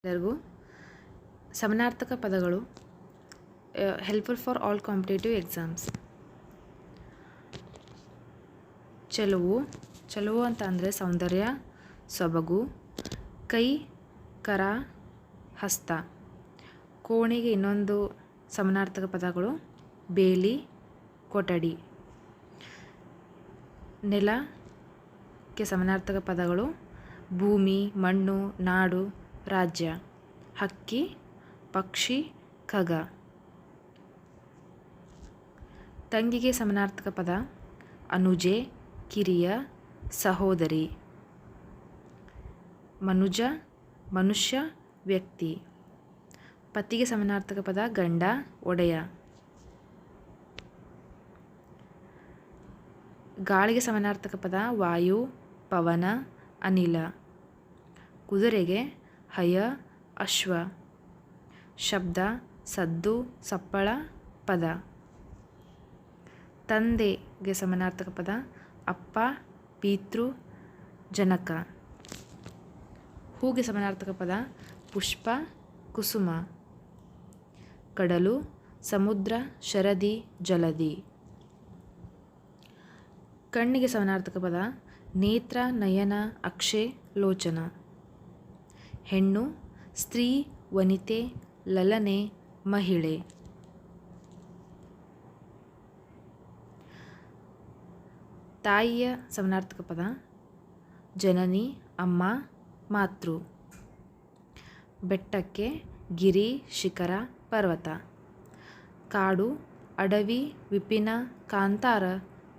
ಎಲ್ಲರಿಗೂ ಸಮನಾರ್ಥಕ ಪದಗಳು helpful for all competitive exams. ಚೆಲುವು ಅಂತ ಅಂದರೆ ಸೌಂದರ್ಯ, ಸೊಬಗು. ಕೈ, ಕರ, ಹಸ್ತ. ಕೋಣೆಗೆ ಇನ್ನೊಂದು ಸಮನಾರ್ಥಕ ಪದಗಳು ಬೇಲಿ, ಕೊಠಡಿ. ನೆಲಕ್ಕೆ ಸಮನಾರ್ಥಕ ಪದಗಳು ಭೂಮಿ, ಮಣ್ಣು, ನಾಡು, ರಾಜ್ಯ. ಹಕ್ಕಿ, ಪಕ್ಷಿ, ಖಗ. ತಂಗಿಗೆ ಸಮನಾರ್ಥಕ ಪದ ಅನುಜೆ, ಕಿರಿಯ, ಸಹೋದರಿ. ಮನುಜ, ಮನುಷ್ಯ, ವ್ಯಕ್ತಿ. ಪತಿಗೆ ಸಮನಾರ್ಥಕ ಪದ ಗಂಡ, ಒಡೆಯ. ಗಾಳಿಗೆ ಸಮನಾರ್ಥಕ ಪದ ವಾಯು, ಪವನ, ಅನಿಲ. ಕುದುರೆಗೆ ಹಯ, ಅಶ್ವ. ಶಬ್ದ, ಸದ್ದು, ಸಪ್ಪಳ, ಪದ. ತಂದೆಗೆ ಸಮನಾರ್ಥಕ ಪದ ಅಪ್ಪ, ಪಿತೃ, ಜನಕ. ಹೂಗೆ ಸಮನಾರ್ಥಕ ಪದ ಪುಷ್ಪ, ಕುಸುಮ. ಕಡಲು, ಸಮುದ್ರ, ಶರದಿ, ಜಲದಿ. ಕಣ್ಣಿಗೆ ಸಮನಾರ್ಥಕ ಪದ ನೇತ್ರ, ನಯನ, ಅಕ್ಷೆ, ಲೋಚನ. ಹೆಣ್ಣು, ಸ್ತ್ರೀ, ವನಿತೆ, ಲಲನೆ, ಮಹಿಳೆ. ತಾಯಿಯ ಸಮನಾರ್ಥಕ ಪದ ಜನನಿ, ಅಮ್ಮ, ಮಾತೃ. ಬೆಟ್ಟಕ್ಕೆ ಗಿರಿ, ಶಿಖರ, ಪರ್ವತ. ಕಾಡು, ಅಡವಿ, ವಿಪಿನ, ಕಾಂತಾರ,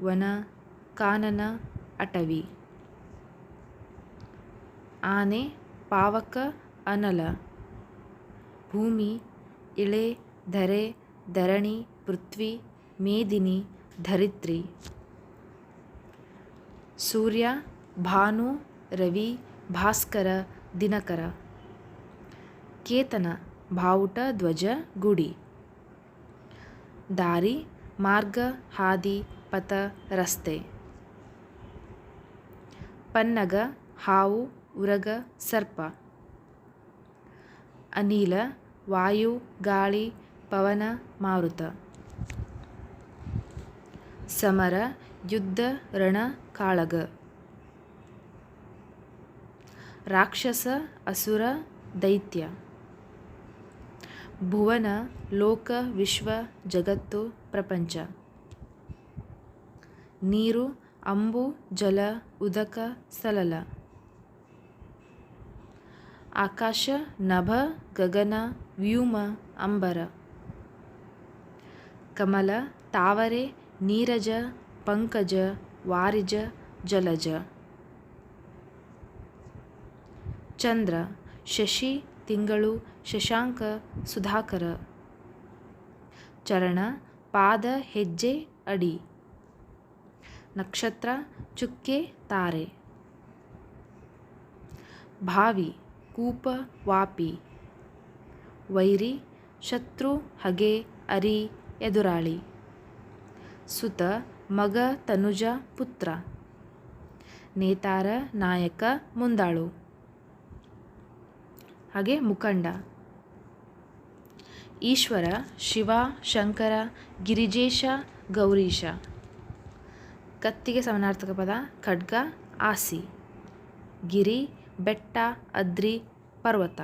ವನ, ಕಾನನ, ಅಟವಿ. ಆನೆ, ಪಾವಕ, ಅನಲ. ಭೂಮಿ, ಇಳೆ, ಧರೆ, ಧರಣಿ, ಪೃಥ್ವಿ, ಮೇದಿನಿ, ಧರಿತ್ರಿ. ಸೂರ್ಯ, ಭಾನು, ರವಿ, ಭಾಸ್ಕರ, ದಿನಕರ. ಕೇತನ, ಬಾವುಟ, ಧ್ವಜ, ಗುಡಿ. ದಾರಿ, ಮಾರ್ಗ, ಹಾದಿ, ಪಥ, ರಸ್ತೆ. ಪನ್ನಗ, ಹಾವು, ಉರಗ, ಸರ್ಪ. ಅನಿಲ, ವಾಯು, ಗಾಳಿ, ಪವನ, ಮಾರುತ. ಸಮರ, ಯುದ್ಧ, ರಣ, ಕಾಳಗ. ರಾಕ್ಷಸ, ಅಸುರ, ದೈತ್ಯ. ಭುವನ, ಲೋಕ, ವಿಶ್ವ, ಜಗತ್ತು, ಪ್ರಪಂಚ. ನೀರು, ಅಂಬು, ಜಲ, ಉದಕ, ಸಲಲ. ಆಕಾಶ, ನಭ, ಗಗನ, ವ್ಯೂಮ, ಅಂಬರ. ಕಮಲ, ತಾವರೆ, ನೀರಜ, ಪಂಕಜ, ವಾರಿಜ, ಜಲಜ. ಚಂದ್ರ, ಶಶಿ, ತಿಂಗಳು, ಶಶಾಂಕ, ಸುಧಾಕರ. ಚರಣ, ಪಾದ, ಹೆಜ್ಜೆ, ಅಡಿ. ನಕ್ಷತ್ರ, ಚುಕ್ಕೆ, ತಾರೆ. ಭಾವಿ, ಕೂಪ, ವಾಪಿ. ವೈರಿ, ಶತ್ರು, ಹಗೆ, ಅರಿ, ಎದುರಾಳಿ. ಸುತ, ಮಗ, ತನುಜ, ಪುತ್ರ. ನೇತಾರ, ನಾಯಕ, ಮುಂದಾಳು. ಹಾಗೆ ಮುಖಂಡ. ಈಶ್ವರ, ಶಿವ, ಶಂಕರ, ಗಿರಿಜೇಶ, ಗೌರೀಶ. ಕತ್ತಿಗೆ ಸಮನಾರ್ಥಕ ಪದ ಖಡ್ಗ, ಆಸಿ. ಗಿರಿ, ಬೆಟ್ಟ, ಅದ್ರಿ, ಪರ್ವತ.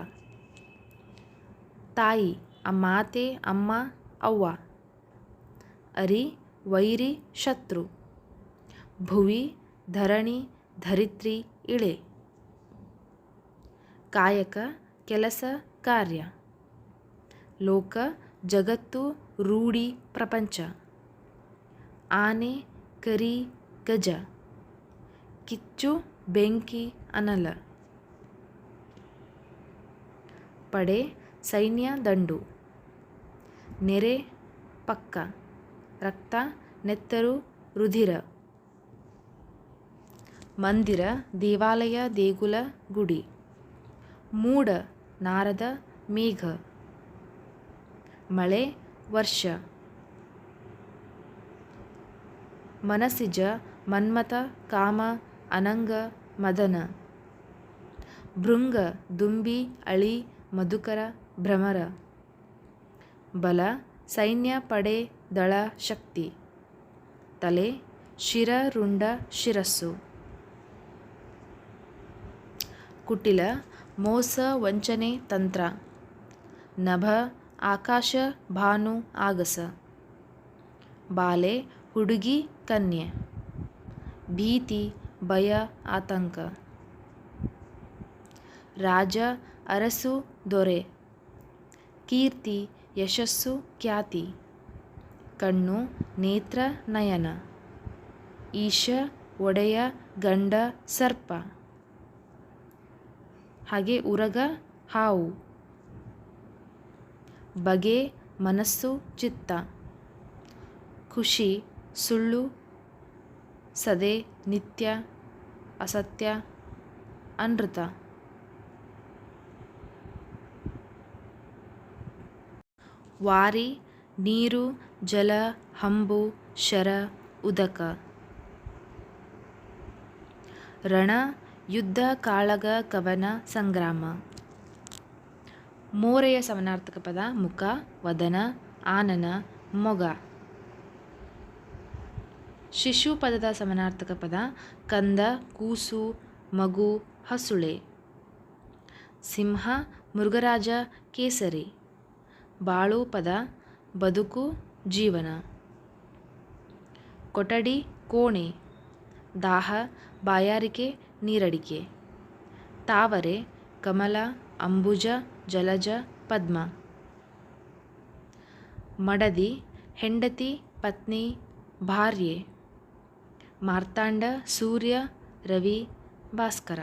ತಾಯಿ, ಮಾತೆ, ಅಮ್ಮ, ಅವ್ವ. ಅರಿ, ವೈರಿ, ಶತ್ರು. ಭುವಿ, ಧರಣಿ, ಧರಿತ್ರಿ, ಇಳೆ. ಕಾಯಕ, ಕೆಲಸ, ಕಾರ್ಯ. ಲೋಕ, ಜಗತ್ತು, ರೂಢಿ, ಪ್ರಪಂಚ. ಆನೆ, ಕರಿ, ಗಜ. ಕಿಚ್ಚು, ಬೆಂಕಿ, ಅನಲ. ಪಡೆ, ಸೈನ್ಯ, ದಂಡು. ನೆರೆ, ಪಕ್ಕ. ರಕ್ತ, ನೆತ್ತರು, ರುಧಿರ. ಮಂದಿರ, ದೇವಾಲಯ, ದೇಗುಲ, ಗುಡಿ. ಮೂಡ, ನಾರದ, ಮೇಘ. ಮಳೆ, ವರ್ಷ. ಮನಸಿಜ, ಮನ್ಮಥ, ಕಾಮ, ಅನಂಗ, ಮದನ. ಭೃಂಗ, ದುಂಬಿ, ಅಳಿ, ಮಧುಕರ ಭ್ರಮರ. ಬಲ ಸೈನ್ಯ ಪಡೆ ದಳ ಶಕ್ತಿ. ತಲೆ ಶಿರ ರುಂಡ ಶಿರಸ್ಸು. ಕುಟಿಲ ಮೋಸ ವಂಚನೆ ತಂತ್ರ. ನಭ ಆಕಾಶ ಭಾನು ಆಗಸ. ಬಾಲೆ ಹುಡುಗಿ ಕನ್ಯೆ. ಭೀತಿ ಭಯ ಆತಂಕ. ರಾಜ ಅರಸು ದೊರೆ. ಕೀರ್ತಿ ಯಶಸ್ಸು ಖ್ಯಾತಿ. ಕಣ್ಣು ನೇತ್ರ ನಯನ. ಈಶ ಒಡೆಯ ಗಂಡ ಸರ್ಪ. ಹಾಗೆ ಉರಗ ಹಾವು. ಬಗೆ ಮನಸ್ಸು ಚಿತ್ತ. ಖುಷಿ ಸುಳ್ಳು ಸದೆ ನಿತ್ಯ ಅಸತ್ಯ ಅನೃತ. ವಾರಿ ನೀರು ಜಲ ಹಂಬು ಶರ ಉದಕ. ರಣ ಯುದ್ಧ ಕಾಳಗ ಕವನ ಸಂಗ್ರಾಮ. ಮೋರೆಯ ಸಮಾನಾರ್ಥಕ ಪದ ಮುಖ ವದನ ಆನನ ಮೊಗ. ಶಿಶು ಪದದ ಸಮಾನಾರ್ಥಕ ಪದ ಕಂದ ಕೂಸು ಮಗು ಹಸುಳೆ. ಸಿಂಹ ಮೃಗರಾಜ ಕೇಸರಿ. ಬಾಳು ಪದ ಬದುಕು ಜೀವನ. ಕೊಠಡಿ ಕೋಣೆ. ದಾಹ ಬಾಯಾರಿಕೆ ನೀರಡಿಕೆ. ತಾವರೆ ಕಮಲ ಅಂಬುಜ ಜಲಜ ಪದ್ಮ. ಮಡದಿ ಹೆಂಡತಿ ಪತ್ನಿ ಭಾರ್ಯೆ. ಮಾರ್ತಾಂಡ ಸೂರ್ಯ ರವಿ ಭಾಸ್ಕರ.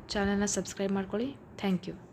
ಚಾನಲ್ನ ಸಬ್ಸ್ಕ್ರೈಬ್ ಮಾಡ್ಕೊಳ್ಳಿ. Thank you.